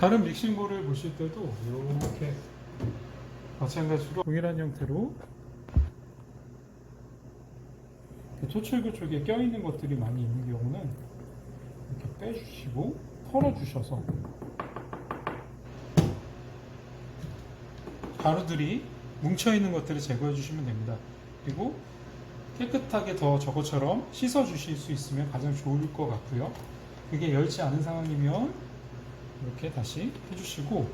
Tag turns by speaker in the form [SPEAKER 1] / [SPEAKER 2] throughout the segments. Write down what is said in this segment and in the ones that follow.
[SPEAKER 1] 다른 믹싱볼을 보실 때도 이렇게 마찬가지로 동일한 형태로 토출구 쪽에 껴있는 것들이 많이 있는 경우는 이렇게 빼주시고 털어주셔서 가루들이 뭉쳐있는 것들을 제거해 주시면 됩니다. 그리고 깨끗하게 더 저것처럼 씻어 주실 수 있으면 가장 좋을 것 같고요. 그게 열지 않은 상황이면 이렇게 다시 해주시고,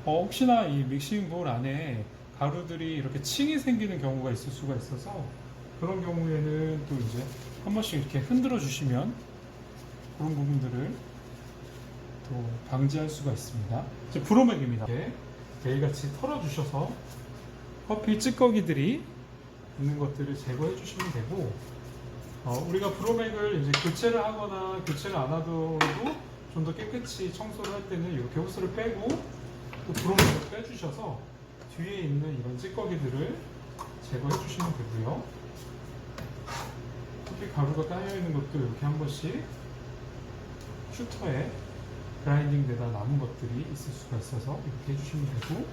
[SPEAKER 1] 혹시나 이 믹싱볼 안에 가루들이 이렇게 층이 생기는 경우가 있을 수가 있어서 그런 경우에는 또 이제 한 번씩 이렇게 흔들어 주시면 그런 부분들을 또 방지할 수가 있습니다. 이제 브로맥입니다. 이렇게 매일같이 털어주셔서 커피 찌꺼기들이 있는 것들을 제거해 주시면 되고, 우리가 브로맥을 이제 교체를 하거나 교체를 안 하더라도 좀 더 깨끗이 청소를 할 때는 이렇게 호스를 빼고 또 브로맥을 빼주셔서 뒤에 있는 이런 찌꺼기들을 제거해 주시면 되고요. 커피 가루가 깔려 있는 것도 이렇게 한 번씩 슈터에 그라인딩 되다 남은 것들이 있을 수가 있어서 이렇게 해주시면 되고,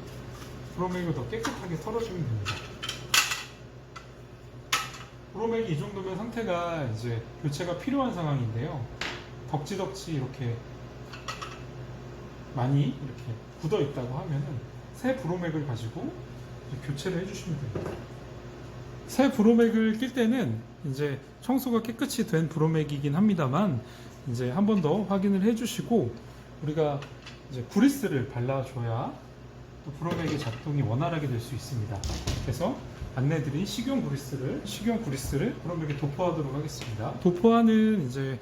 [SPEAKER 1] 브로맥을 더 깨끗하게 털어주면 됩니다. 브로맥이 이 정도면 상태가 이제 교체가 필요한 상황인데요. 덕지덕지 이렇게 많이 이렇게 굳어 있다고 하면은 새 브로맥을 가지고 교체를 해주시면 됩니다. 새 브로맥을 낄 때는 이제 청소가 깨끗이 된 브로맥이긴 합니다만, 이제 한 번 더 확인을 해주시고 우리가 이제 그리스를 발라줘야 또 브로맥의 작동이 원활하게 될 수 있습니다. 그래서 안내드린 식용 그리스를 브로맥에 도포하도록 하겠습니다. 도포하는 이제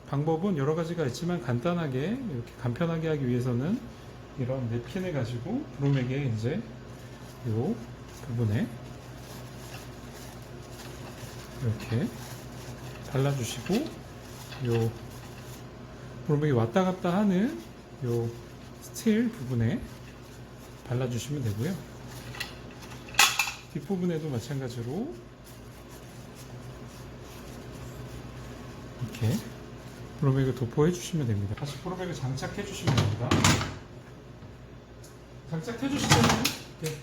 [SPEAKER 1] 방법은 여러 가지가 있지만 간단하게 이렇게 간편하게 하기 위해서는 이런 냅킨을 가지고 브로맥에 이제 이 부분에 이렇게 발라주시고, 요 브로맥이 왔다 갔다 하는 요 스틸 부분에 발라주시면 되고요. 뒷부분에도 마찬가지로 이렇게 브로맥을 도포해 주시면 됩니다. 다시 브로맥을 장착해 주시면 됩니다. 장착해 주실 때는 이렇게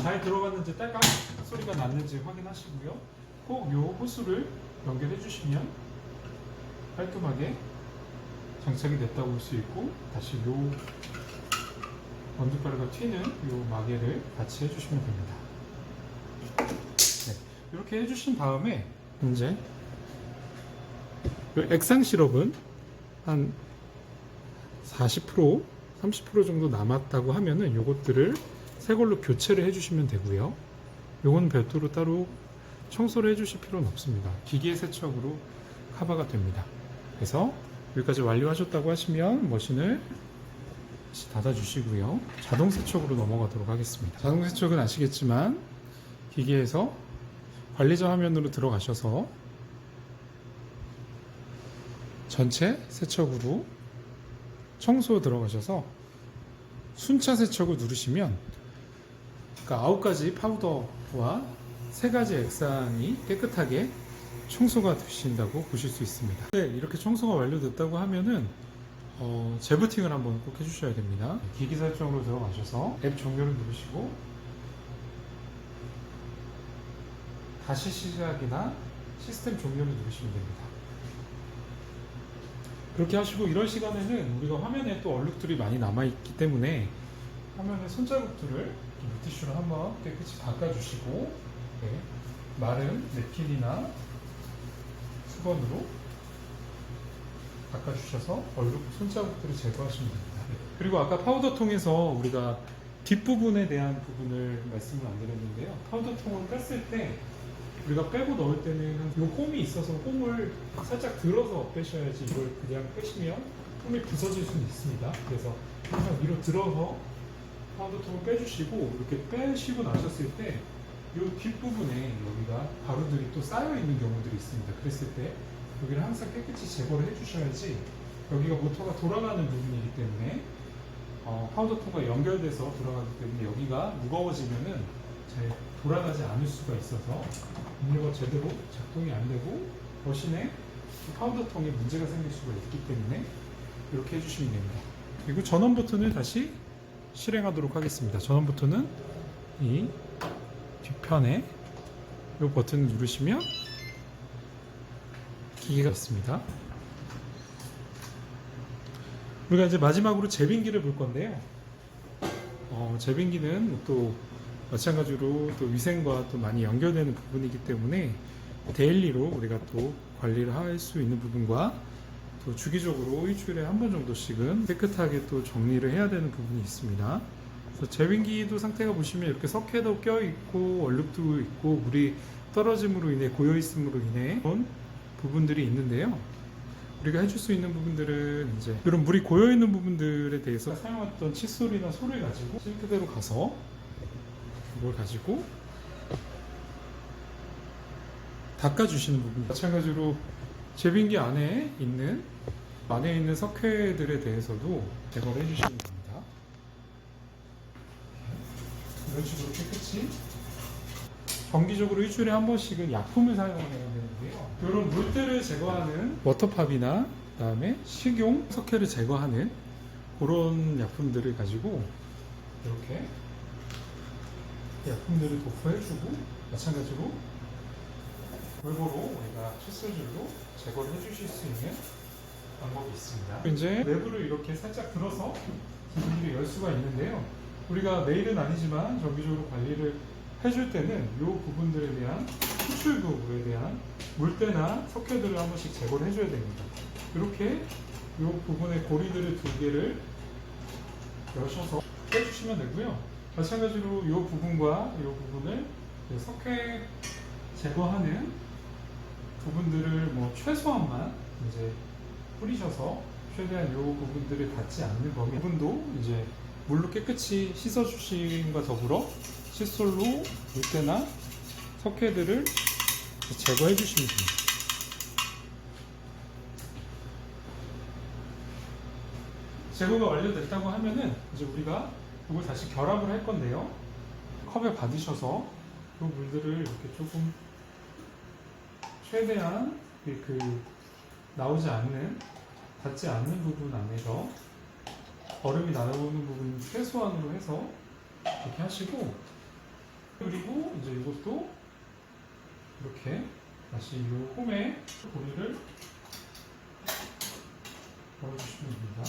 [SPEAKER 1] 잘 들어갔는지 딸깍 소리가 났는지 확인하시고요. 꼭 요 호스를 연결해 주시면 깔끔하게 장착이 됐다고 볼 수 있고, 다시 요 원두가루가 튀는 요 마개를 같이 해주시면 됩니다. 네, 이렇게 해주신 다음에 이제 액상 시럽은 한 40%, 30% 정도 남았다고 하면은 요것들을 새 걸로 교체를 해주시면 되고요. 요건 별도로 따로 청소를 해주실 필요는 없습니다. 기계 세척으로 커버가 됩니다. 그래서 여기까지 완료하셨다고 하시면 머신을 다시 닫아주시고요. 자동 세척으로 넘어가도록 하겠습니다. 자동 세척은 아시겠지만 기계에서 관리자 화면으로 들어가셔서 전체 세척으로 청소 들어가셔서 순차 세척을 누르시면, 그러니까 9가지 파우더와 3가지 액상이 깨끗하게 청소가 되신다고 보실 수 있습니다. 네, 이렇게 청소가 완료됐다고 하면은 재부팅을 한번 꼭 해주셔야 됩니다. 기기 설정으로 들어가셔서 앱 종료를 누르시고 다시 시작이나 시스템 종료를 누르시면 됩니다. 그렇게 하시고, 이런 시간에는 우리가 화면에 또 얼룩들이 많이 남아있기 때문에 화면에 손자국들을 물티슈로 한번 깨끗이 닦아주시고, 네, 마른 냅킨이나 수건으로 닦아주셔서 얼룩 손자국들을 제거하시면 됩니다. 네. 그리고 아까 파우더통에서 우리가 뒷부분에 대한 부분을 말씀을 안 드렸는데요. 파우더통을 뺐을 때 우리가 빼고 넣을 때는 이 홈이 있어서 홈을 살짝 들어서 빼셔야지, 이걸 그냥 빼시면 홈이 부서질 수는 있습니다. 그래서 항상 위로 들어서 파우더통을 빼주시고, 이렇게 빼시고 나셨을 때 이 뒷부분에 여기가 가루들이 또 쌓여 있는 경우들이 있습니다. 그랬을 때 여기를 항상 깨끗이 제거를 해주셔야지, 여기가 모터가 돌아가는 부분이기 때문에 파우더통과 연결돼서 돌아가기 때문에 여기가 무거워지면은 잘 돌아가지 않을 수가 있어서 음료가 제대로 작동이 안 되고 머신에 파우더통에 문제가 생길 수가 있기 때문에 이렇게 해주시면 됩니다. 그리고 전원 버튼을 다시 실행하도록 하겠습니다. 전원 버튼은 이 뒤편에 이 버튼을 누르시면 기계가 있습니다. 우리가 이제 마지막으로 제빙기를 볼 건데요. 제빙기는 또 마찬가지로 또 위생과 또 많이 연결되는 부분이기 때문에 데일리로 우리가 또 관리를 할 수 있는 부분과 또 주기적으로 일주일에 한 번 정도씩은 깨끗하게 또 정리를 해야 되는 부분이 있습니다. 그래서 제빙기도 상태가 보시면 이렇게 석회도 껴 있고 얼룩도 있고 물이 떨어짐으로 인해 고여 있음으로 인해 그런 부분들이 있는데요. 우리가 해줄 수 있는 부분들은 이제 이런 물이 고여 있는 부분들에 대해서 사용했던 칫솔이나 솔을 가지고 싱크대로 가서 이걸 가지고 닦아주시는 부분. 마찬가지로 제빙기 안에 있는 석회들에 대해서도 제거를 해주시면 됩니다. 이런 식으로 깨끗이 정기적으로 일주일에 한 번씩은 약품을 사용해야 되는데요. 이런 물때를 제거하는 워터팝이나 그다음에 식용 석회를 제거하는 그런 약품들을 가지고 이렇게 약품들을 도포해주고 마찬가지로 골고루 우리가 칫솔질로 제거를 해주실 수 있는 방법이 있습니다. 이제 내부를 이렇게 살짝 들어서 기기를 열 수가 있는데요. 우리가 매일은 아니지만 정기적으로 관리를 해줄 때는 이 부분들에 대한 추출 부분에 대한 물때나 석회들을 한 번씩 제거를 해줘야 됩니다. 이렇게 이 부분의 고리들을 두 개를 여셔서 빼주시면 되고요. 마찬가지로 이 부분과 이 부분을 석회 제거하는 부분들을 뭐 최소한만 이제 뿌리셔서 최대한 이 부분들을 닿지 않는 범위 부분도 이제 물로 깨끗이 씻어주심과 더불어 칫솔로 물때나 석회들을 제거해 주시면 됩니다. 제거가 완료됐다고 하면은 이제 우리가 이걸 다시 결합을 할 건데요. 컵에 받으셔서 이 물들을 이렇게 조금 최대한 나오지 않는 닿지 않는 부분 안에서 얼음이 나오는 부분 최소한으로 해서 이렇게 하시고 그리고 이제 이것도 이렇게 다시 이 홈에 고리를 걸어주시면 됩니다.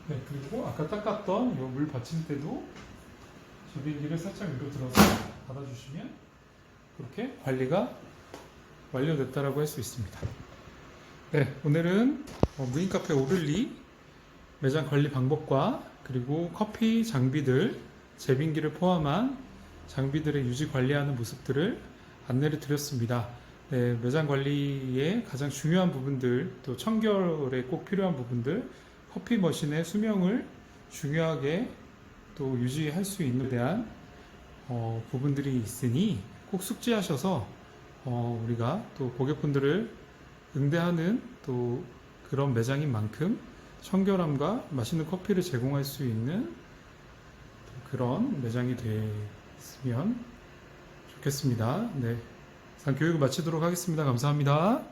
[SPEAKER 1] 네, 그리고 아까 닦았던 이 물 받침대도 제빙기를 살짝 위로 들어서 닫아주시면 그렇게 관리가 완료됐다라고 할 수 있습니다. 네, 오늘은 무인카페 오를리 매장 관리 방법과 그리고 커피 장비들, 제빙기를 포함한 장비들의 유지 관리하는 모습들을 안내를 드렸습니다. 네, 매장 관리에 가장 중요한 부분들, 또 청결에 꼭 필요한 부분들, 커피 머신의 수명을 중요하게 또 유지할 수 있는 데 대한 부분들이 있으니 꼭 숙지하셔서 우리가 또 고객분들을 응대하는 또 그런 매장인 만큼 청결함과 맛있는 커피를 제공할 수 있는 그런 매장이 됐으면 좋겠습니다. 네, 이상 교육을 마치도록 하겠습니다. 감사합니다.